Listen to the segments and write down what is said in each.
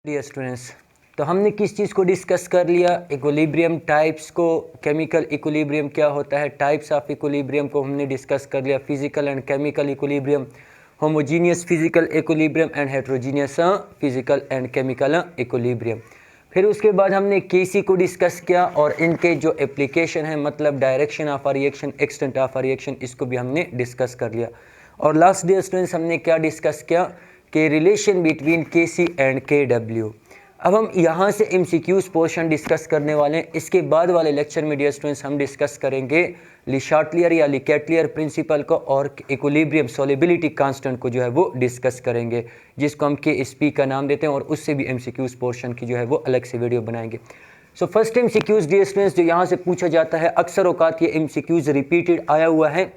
Dear students, तो हमने किस चीज़ को डिस्कस कर लिया? इक्विलिब्रियम टाइप्स को, केमिकल इक्विलिब्रियम क्या होता है, टाइप्स ऑफ इक्विलिब्रियम को हमने डिस्कस कर लिया, physical and chemical equilibrium, homogeneous physical equilibrium and heterogeneous physical and chemical equilibrium. फिर उसके बाद हमने केसी को डिस्कस किया और इनके जो एप्लीकेशन है, मतलब direction of reaction, extent of reaction, इसको भी हमने डिस्कस कर लिया। और लास्ट डियर स्टूडेंट्स हमने क्या डिस्कस किया कि relation between KC and KW. अब हम यहाँ से एमसीक्यूज पोर्शन डिस्कस करने वाले हैं। इसके बाद वाले लेक्चर में डियर स्टूडेंट्स हम डिस्कस करेंगे ली शार्टलियर या ली कैटलियर प्रिंसिपल को और इक्विलिब्रियम सोलिबिलिटी कांस्टेंट को जो है वो डिस्कस करेंगे, जिसको हम KSP का नाम देते हैं, और उससे भी एमसीक्यूज पोर्शन की जो है वो अलग से वीडियो बनाएंगे। So first MCQs dear students जो यहाँ से पूछा जाता है, अक्सर औकात ये एमसीक्यूज रिपीटेड आया हुआ है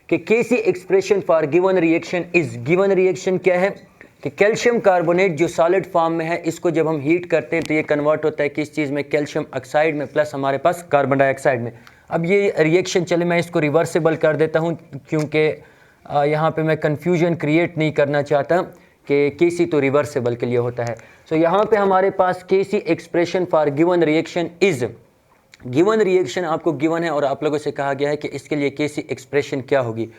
कि KC expression for given reaction is, given reaction क्या है कि कैल्शियम कार्बोनेट जो सॉलिड फॉर्म में है, इसको जब हम हीट करते हैं तो ये कन्वर्ट होता है किस चीज़ में, कैल्शियम ऑक्साइड में, प्लस हमारे पास कार्बन डाइऑक्साइड में। अब ये रिएक्शन चले, मैं इसको रिवर्सिबल कर देता हूँ क्योंकि यहाँ पे मैं कन्फ्यूजन क्रिएट नहीं करना चाहता कि केसी तो रिवर्सिबल के लिए होता है। सो यहाँ पे हमारे पास KC expression for given reaction is, given reaction आपको गिवन है और आप लोगों से कहा गया है कि इसके लिए केसी एक्सप्रेशन क्या होगी।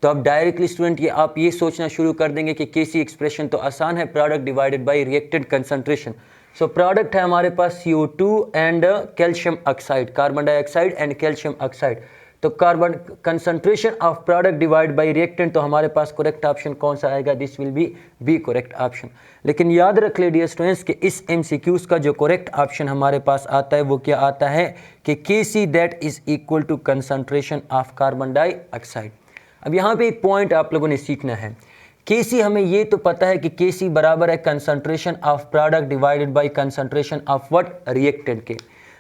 तो अब डायरेक्टली स्टूडेंट आप ये सोचना शुरू कर देंगे कि केसी एक्सप्रेशन तो आसान है, product divided by reactant concentration. So product है हमारे पास CO2 and calcium oxide, carbon dioxide and calcium oxide. तो carbon concentration of product divide by reactant, तो हमारे पास करेक्ट ऑप्शन कौन सा आएगा? This will be correct option. लेकिन याद रख ले डियर स्टूडेंट्स कि इस एमसीक्यूज का जो करेक्ट ऑप्शन हमारे पास आता है वो क्या आता है कि KC that is equal to concentration of carbon dioxide. अब यहाँ पे एक पॉइंट आप लोगों ने सीखना है, केसी हमें ये तो पता है कि केसी बराबर है concentration of product divided by concentration of what, reactant के।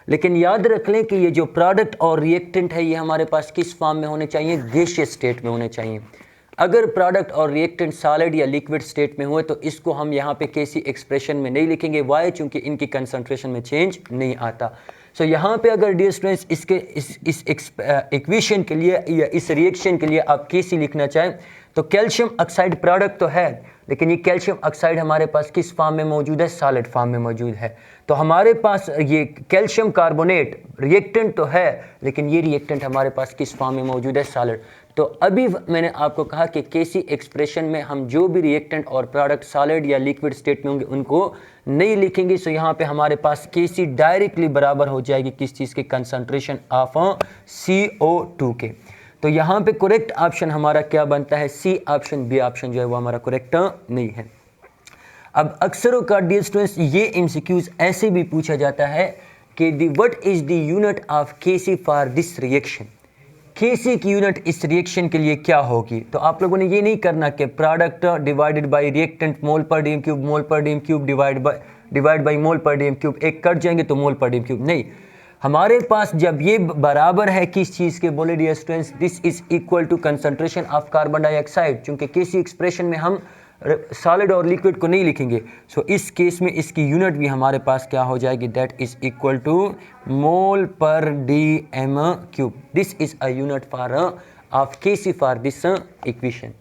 लेकिन याद रख लें कि ये जो प्रोडक्ट और रिएक्टेंट है ये हमारे पास किस फॉर्म में होने चाहिए? गैसियस स्टेट में होने चाहिए। अगर प्रोडक्ट और रिएक्टेंट सॉलिड या लिक्विड स्टेट में हुए तो इसको हम यहाँ पे केसी एक्सप्रेशन में नहीं लिखेंगे। वाई? चूंकि इनकी कंसंट्रेशन में चेंज नहीं आता। सो यहाँ पे अगर डियर स्टूडेंट्स इसके इस इक्वेशन के लिए या इस रिएक्शन के लिए आप केसी लिखना चाहें तो कैल्शियम ऑक्साइड प्रोडक्ट तो है, लेकिन ये कैल्शियम ऑक्साइड हमारे पास किस फॉर्म में मौजूद है? सॉलिड फॉर्म में मौजूद है। तो हमारे पास ये कैल्शियम कार्बोनेट रिएक्टेंट तो है, लेकिन ये रिएक्टेंट हमारे पास किस फॉर्म में मौजूद है? सॉलिड। तो अभी मैंने आपको कहा कि केसी एक्सप्रेशन में हम जो भी रिएक्टेंट और प्रोडक्ट सॉलिड या लिक्विड स्टेट में होंगे उनको नहीं लिखेंगे। सो यहाँ पे हमारे पास केसी डायरेक्टली बराबर हो जाएगी किस चीज़ के? कंसंट्रेशन ऑफ CO2 के। तो यहाँ पे करेक्ट ऑप्शन हमारा क्या बनता है? सी ऑप्शन, बी ऑप्शन जो है वो हमारा करेक्ट नहीं है। अब अक्सरों का डियर स्टूडेंट्स ये एमसीक्यूज ऐसे भी पूछा जाता है कि what is the unit of KC for this reaction, KC की यूनिट इस रिएक्शन के लिए क्या होगी? तो आप लोगों ने ये नहीं करना कि product divided by reactant mole per DM cube, mole per DM cube divide by mole per DM cube, एक कट जाएंगे तो मोल पर डीएम क्यूब नहीं। हमारे पास जब ये बराबर है किस चीज़ के? बोले dear students this is equal to concentration of carbon dioxide. चूंकि केसी एक्सप्रेशन में हम सॉलिड और लिक्विड को नहीं लिखेंगे, सो इस केस में इसकी यूनिट भी हमारे पास क्या हो जाएगी? That is equal to mole per DM cube. This is a unit for of KC for this equation.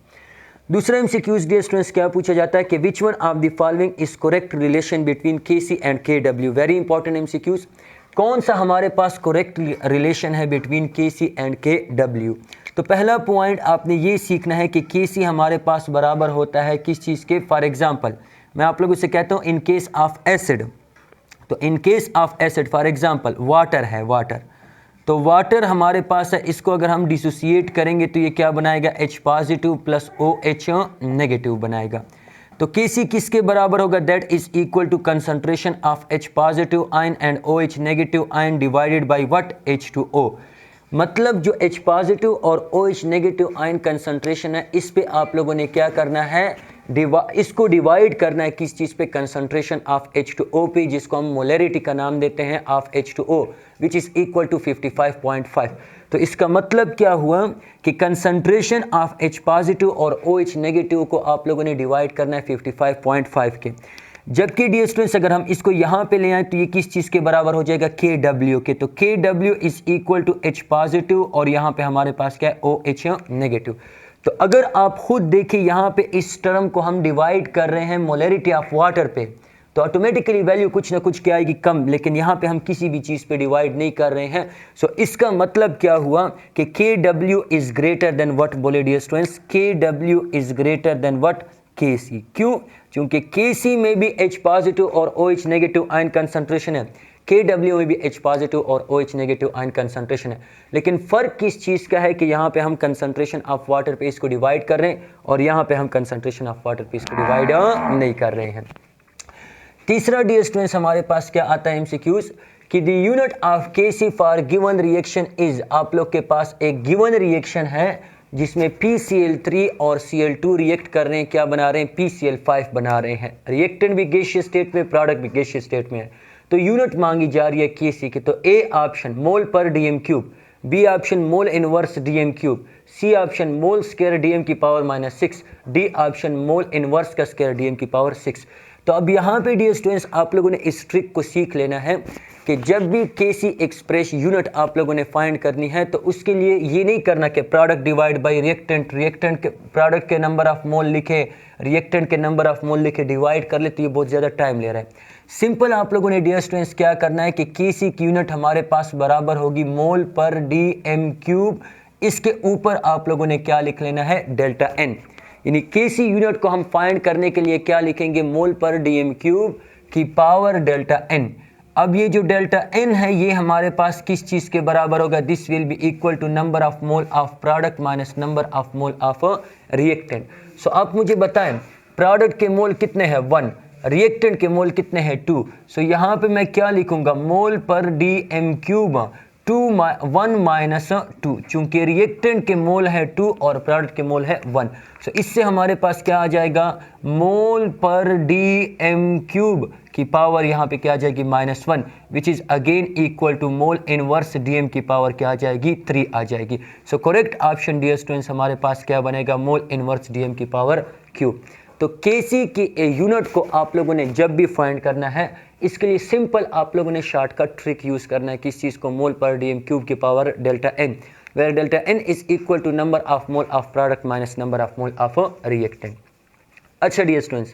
दूसरा एमसीक्यूज डियर स्टूडेंट्स क्या पूछा जाता है कि which one of the following is correct relation between KC and KW. Very important MCQs. कौन सा हमारे पास करेक्ट रिलेशन है बिटवीन केसी एंड केडब्ल्यू? तो पहला पॉइंट आपने ये सीखना है कि केसी हमारे पास बराबर होता है किस चीज़ के? फॉर एग्जांपल मैं आप लोगों से कहता हूँ इन केस ऑफ एसिड, तो in case of acid for example water है, वाटर, तो वाटर हमारे पास है, इसको अगर हम डिसोसिएट करेंगे तो ये क्या बनाएगा? H positive plus OH negative बनाएगा। तो केसी किसके बराबर होगा? That is equal to concentration of H positive ion and OH negative ion divided by what? H2O। मतलब जो H पॉजिटिव और OH नेगेटिव आयन कंसंट्रेशन है इस पे आप लोगों ने क्या करना है? इसको डिवाइड करना है किस चीज़ पे? कंसंट्रेशन ऑफ H2O पे, जिसको हम मोलरिटी का नाम देते हैं of H2O which is equal to 55.5। तो इसका मतलब क्या हुआ कि कंसंट्रेशन ऑफ H पॉजिटिव और OH नेगेटिव को आप लोगों ने डिवाइड करना है 55.5 के। जबकि डियर स्टूडेंट्स अगर हम इसको यहाँ पे ले आए तो ये किस चीज़ के बराबर हो जाएगा? KW के। तो KW is equal to H positive और यहाँ पे हमारे पास क्या है? OH negative. तो अगर आप खुद देखिए यहाँ पे इस टर्म को हम डिवाइड कर रहे हैं मोलरिटी ऑफ वाटर पे, तो ऑटोमेटिकली वैल्यू कुछ ना कुछ क्या आएगी, कम। लेकिन यहाँ पे हम किसी भी चीज़ पे डिवाइड नहीं कर रहे हैं। सो इसका मतलब क्या हुआ कि KW is greater than what, बोले dear students, KW is greater than what, KC। क्यों? क्योंकि KC में भी H पॉजिटिव और OH नेगेटिव आयन कंसंट्रेशन है, KW में भी H पॉजिटिव और OH नेगेटिव आयन कंसंट्रेशन है। लेकिन फ़र्क किस चीज़ का है कि यहाँ पे हम कंसंट्रेशन ऑफ वाटर पे इसको डिवाइड कर रहे हैं और यहाँ पे हम कंसंट्रेशन ऑफ वाटर पे इसको डिवाइड नहीं कर रहे हैं। तीसरा डियर स्टूडेंट्स हमारे पास क्या आता है MCQs कि the unit of KC for given reaction is, आप लोग के पास एक गिवन रिएक्शन है जिसमें PCl3 और Cl2 रिएक्ट कर रहे हैं, क्या बना रहे हैं, PCl5 बना रहे हैं। रिएक्टेंट भी गैसियस स्टेट में, प्रोडक्ट भी गैसियस स्टेट में है। तो यूनिट मांगी जा रही है KC की, तो A ऑप्शन मोल पर DM क्यूब, B ऑप्शन मोल inverse DM cube, C option mole square DM की power -6, D option mole inverse का स्क्वायर DM की पावर 6। तो अब यहाँ पे डियर स्टूडेंट्स आप लोगों ने इस ट्रिक को सीख लेना है कि जब भी KC एक्सप्रेस यूनिट आप लोगों ने फाइंड करनी है तो उसके लिए ये नहीं करना कि product divide by reactant, reactant के प्रोडक्ट के नंबर ऑफ मोल लिखे, रिएक्टेंट के नंबर ऑफ मोल लिखे, डिवाइड कर ले, तो ये बहुत ज़्यादा टाइम ले रहा है। सिंपल आप लोगों ने डियर स्टूडेंट्स क्या करना है कि KC की यूनिट हमारे पास बराबर होगी मोल पर DM क्यूब, इसके ऊपर आप लोगों ने क्या लिख लेना है, डेल्टा N। यानी KC यूनिट को हम फाइंड करने के लिए क्या लिखेंगे, मोल पर DM क्यूब की पावर डेल्टा N। अब ये जो डेल्टा N है ये हमारे पास किस चीज़ के बराबर होगा, this will be equal to number of mole of product minus number of mole of reactant. So आप मुझे बताएं प्रोडक्ट के मोल कितने हैं 1, रिएक्टेंट के मोल कितने हैं 2। सो यहाँ पे मैं क्या लिखूंगा, मोल पर DM क्यूब 1 माइनस 2, चूंकि रिएक्टेंट के मोल है 2 और प्रोडक्ट के मोल है 1। सो इससे हमारे पास क्या आ जाएगा, मोल पर DM क्यूब की पावर यहाँ पे क्या आ जाएगी -1, which is again equal to mole inverse DM की पावर क्या आ जाएगी, 3 आ जाएगी। So correct option dear students हमारे पास क्या बनेगा, मोल इनवर्स DM की पावर क्यूब। तो KC की यूनिट को आप लोगों ने जब भी फाइंड करना है, इसके लिए सिंपल आप लोगों ने शॉर्टकट ट्रिक यूज़ करना है, किस चीज़ को, मोल पर DM क्यूब की power delta N, where delta N is equal to number of mole of product minus number of mole of reactant. अच्छा dear students,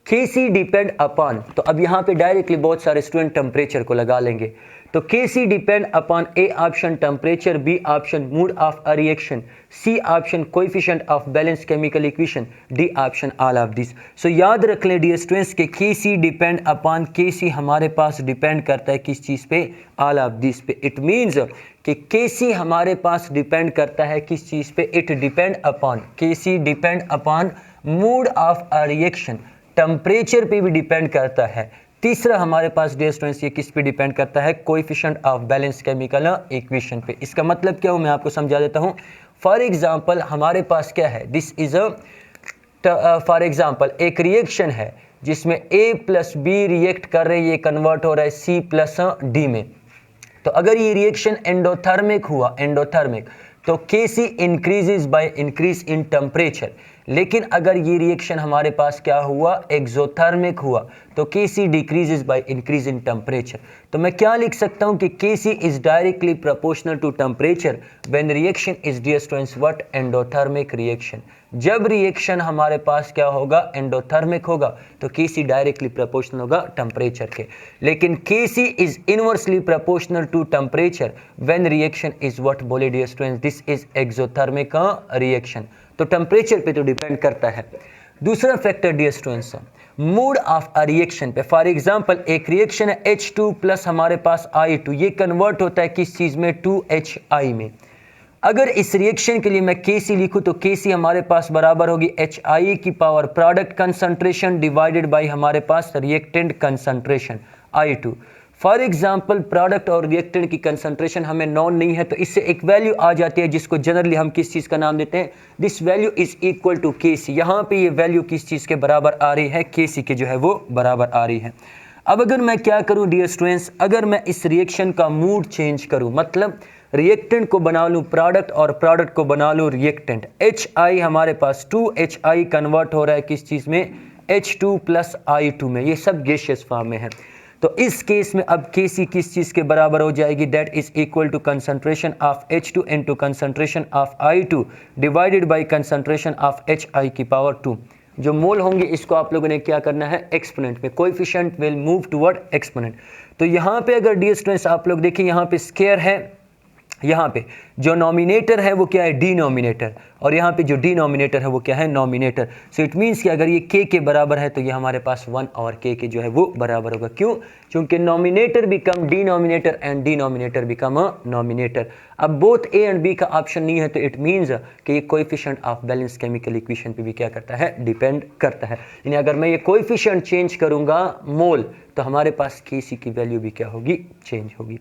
KC depend upon, तो अब यहाँ पे डायरेक्टली बहुत सारे स्टूडेंट टेम्परेचर को लगा लेंगे। तो KC depend upon A option temperature, B option mode of a reaction, C option coefficient of balance chemical equation, D option all of this. So याद रख लें डियर स्टूडेंट्स कि KC डिपेंड अपॉन, KC हमारे पास depend करता है किस चीज़ पे, ऑल ऑफ दिस पे। इट मीन्स कि KC हमारे पास डिपेंड करता है किस चीज़ पे, it depend upon, KC depend upon mood of a reaction, temperature पे भी डिपेंड करता है। तीसरा हमारे पास डियर स्टूडेंट्स ये किस पे डिपेंड करता है, coefficient of balance chemical equation पे। इसका मतलब क्या हो, मैं आपको समझा देता हूँ। फॉर एग्जांपल हमारे पास क्या है, दिस इज फॉर एग्जांपल एक रिएक्शन है जिसमें A प्लस B रिएक्ट कर रहे हैं, ये कन्वर्ट हो रहा है C प्लस D में। तो अगर ये रिएक्शन एंडोथर्मिक हुआ, एंडोथर्मिक, तो KC increases by increase in temperature. लेकिन अगर ये रिएक्शन हमारे पास क्या हुआ, एक्सोथर्मिक हुआ, तो KC decreases by increase in temperature. तो मैं क्या लिख सकता हूँ कि KC is directly proportional to temperature when reaction is dear students what, endothermic reaction. जब रिएक्शन हमारे पास क्या होगा, एंडोथर्मिक होगा, तो KC डायरेक्टली प्रोपोर्शनल होगा टेम्परेचर के। लेकिन KC is inversely proportional to temperature when reaction is what, बोले dear students, this is exothermic reaction. तो टेम्परेचर पे तो डिपेंड करता है। दूसरा factor dear students, mode of a reaction पे। फॉर एग्जांपल एक रिएक्शन है H2 प्लस हमारे पास I2, ये कन्वर्ट होता है किस चीज़ में, 2HI में। अगर इस रिएक्शन के लिए मैं KC लिखूं तो KC हमारे पास बराबर होगी HI की power product concentration divided by हमारे पास reactant concentration I2। For example product और रिएक्टेंट की कंसंट्रेशन हमें नॉन नहीं है, तो इससे एक वैल्यू आ जाती है जिसको जनरली हम किस चीज़ का नाम देते हैं, this value is equal to KC। यहाँ पे ये वैल्यू किस चीज़ के बराबर आ रही है, KC के जो है वो बराबर आ रही है। अब अगर मैं क्या करूँ डियर स्टूडेंट्स, अगर मैं इस रिएक्शन का मूड चेंज करूँ, मतलब रिएक्टेंट को बना लूँ प्रोडक्ट और प्रोडक्ट को बना लूँ रिएक्टेंट, HI हमारे पास 2HI कन्वर्ट हो रहा है किस चीज़ में, H2 प्लस I2 में, ये सब गैसियस फॉर्म में है। तो इस केस में अब KC किस चीज़ के बराबर हो जाएगी, that is equal to concentration of H2 into concentration of I2 divided by concentration of HI की पावर 2। जो मोल होंगे इसको आप लोगों ने क्या करना है, एक्सपोनेंट में, coefficient will move toward exponent. तो यहाँ पे अगर डियर स्टूडेंट्स आप लोग देखें, यहाँ पे स्क्वायर है, यहाँ पे जो नॉमिनेटर है वो क्या है, डिनोमिनेटर, और यहाँ पे जो डिनोमिनेटर है वो क्या है, नॉमिनेटर। सो इट मीन्स कि अगर ये k के बराबर है तो ये हमारे पास 1 और k के जो है वो बराबर होगा। क्यों? क्योंकि nominator become denominator and denominator become a nominator. अब बोथ a एंड b का ऑप्शन नहीं है तो इट मीन्स कि ये coefficient of balance chemical equation पे भी क्या करता है, डिपेंड करता है। यानी अगर मैं ये कोएफिशिएंट चेंज करूंगा मोल तो हमारे पास Kc की वैल्यू भी क्या होगी, चेंज होगी।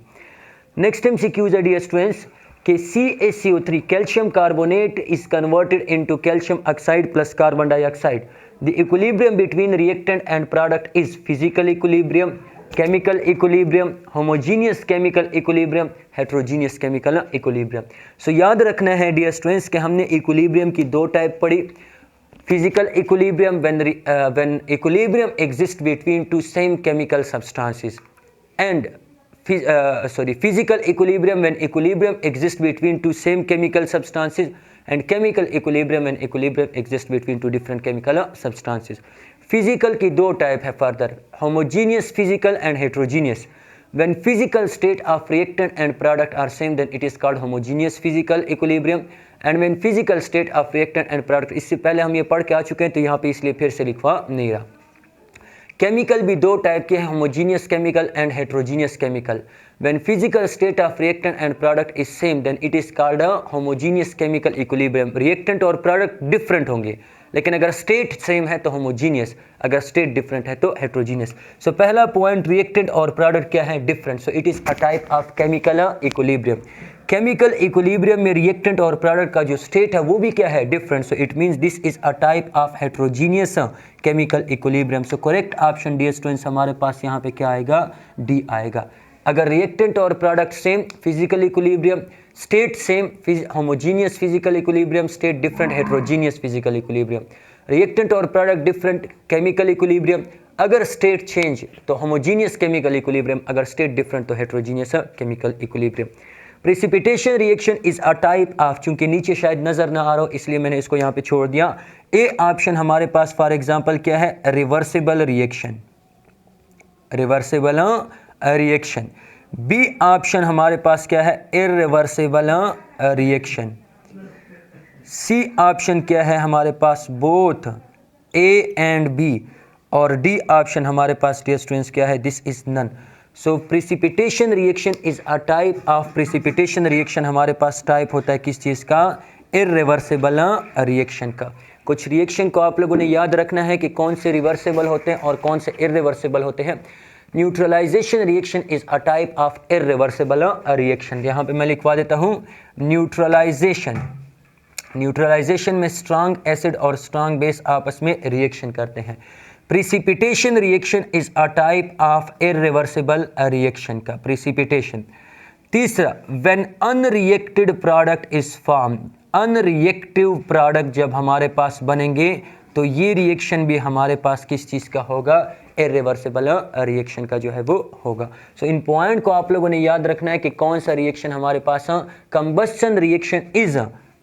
नेक्स्ट MCQ है डियर स्टूडेंट्स कि CaCO3 calcium carbonate is converted into calcium oxide plus carbon dioxide. The equilibrium between reactant and product is physical equilibrium, chemical equilibrium, homogeneous chemical equilibrium, heterogeneous chemical equilibrium. So याद रखना है dear students कि हमने equilibrium की दो type पढ़ी। Physical equilibrium when equilibrium exist between two same chemical substances, and physical equilibrium when equilibrium exists between two same chemical substances, and chemical equilibrium when equilibrium exists between two different chemical substances. Physical की दो type है further, homogeneous physical and heterogeneous. When physical state of reactant and product are same then it is called homogeneous physical equilibrium, and when physical state of reactant and product, इससे पहले हम ये पढ़ के आ चुके हैं तो यहाँ पे इसलिए फिर से लिखवा नहीं रहा। केमिकल भी दो टाइप के हैं, homogeneous chemical and heterogeneous chemical. When physical state of reactant and product is same then it is called a homogeneous chemical equilibrium. Reactant और प्रोडक्ट डिफरेंट होंगे, लेकिन अगर स्टेट सेम है तो होमोजीनियस, अगर स्टेट डिफरेंट है तो हेट्रोजीनियस। सो पहला पॉइंट, रिएक्टेंट और प्रोडक्ट क्या है, different. So it is a type of chemical equilibrium. Chemical equilibrium में रिएक्टेंट और प्रोडक्ट का जो स्टेट है वो भी क्या है, different. So it means this is a type of heterogeneous chemical equilibrium. So correct option dear students हमारे पास यहाँ पे क्या आएगा, डी आएगा। अगर रिएक्टेंट और product same, physical equilibrium, state same, homogeneous physical equilibrium, state different, heterogeneous physical equilibrium. Reactant और प्रोडक्ट डिफरेंट, केमिकल इक्विलिब्रियम। अगर स्टेट चेंज तो होमोजीनियस केमिकल इक्विलिब्रियम, अगर स्टेट डिफरेंट तो heterogeneous chemical equilibrium. Precipitation reaction is a type of, चूंकि नीचे शायद नजर ना आ रहा हो इसलिए मैंने इसको यहाँ पे छोड़ दिया। ए ऑप्शन हमारे पास फॉर एग्जांपल क्या है, reversible reaction, reversible reaction. B option हमारे पास क्या है, इरिवर्सिबल रिएक्शन। सी ऑप्शन क्या है हमारे पास, बोथ ए एंड बी। और डी ऑप्शन हमारे पास डियर स्टूडेंट्स क्या है, this is none. So precipitation reaction is a type of, precipitation reaction हमारे पास टाइप होता है किस चीज़ का, इरिवर्सिबल रिएक्शन का। कुछ रिएक्शन को आप लोगों ने याद रखना है कि कौन से रिवर्सिबल होते हैं और कौन से इरिवर्सिबल होते हैं। Neutralisation reaction is a type of irreversible reaction. यहाँ पे मैं लिखवा देता हूँ न्यूट्रलाइजेशन। न्यूट्रलाइजेशन में स्ट्रांग एसिड और स्ट्रांग बेस आपस में रिएक्शन करते हैं। Precipitation reaction is a type of irreversible reaction का, प्रेसिपिटेशन। तीसरा, when unreacted product is form, unreactive product जब हमारे पास बनेंगे तो ये रिएक्शन भी हमारे पास किस चीज़ का होगा, इरिवर्सिबल रिएक्शन का जो है वो होगा। सो इन पॉइंट को आप लोगों ने याद रखना है कि कौन सा रिएक्शन हमारे पास है, combustion reaction is,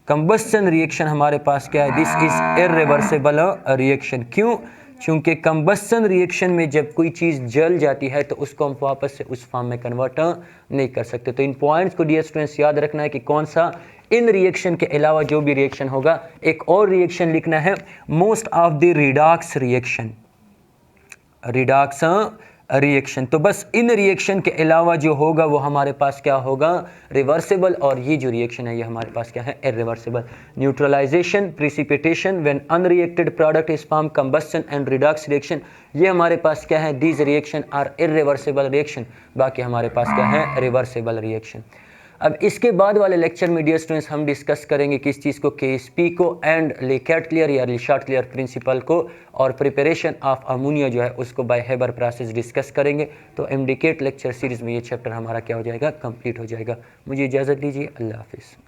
combustion reaction हमारे पास क्या है, दिस इज इरिवर्सिबल रिएक्शन। क्यों? क्योंकि कंबस्शन रिएक्शन में जब कोई चीज़ जल जाती है तो उसको हम वापस से उस फॉर्म में कन्वर्ट नहीं कर सकते। तो इन पॉइंट्स को डियर स्टूडेंट्स याद रखना है कि कौन सा, इन रिएक्शन के अलावा जो भी रिएक्शन होगा। एक और रिएक्शन लिखना है, most of the redox reaction, redox reaction. तो बस इन रिएक्शन के अलावा जो होगा वो हमारे पास क्या होगा, रिवर्सिबल, और ये जो रिएक्शन है ये हमारे पास क्या है, irreversible. Neutralisation, precipitation, when unreacted product is form, combustion and redox reaction, ये हमारे पास क्या है, these reaction are irreversible reaction. बाकी हमारे पास क्या है, रिवर्सिबल रिएक्शन। अब इसके बाद वाले लेक्चर में डियर स्टूडेंट्स हम डिस्कस करेंगे किस चीज़ को, KSP को एंड ले कैटलियर या ले शार्टलियर प्रिंसिपल को, और प्रिपरेशन ऑफ अमोनिया जो है उसको बाय हेबर प्रोसेस डिस्कस करेंगे। तो MDCAT लेक्चर सीरीज़ में ये चैप्टर हमारा क्या हो जाएगा, कंप्लीट हो जाएगा। मुझे इजाज़त दीजिए, अल्लाह हाफिज़।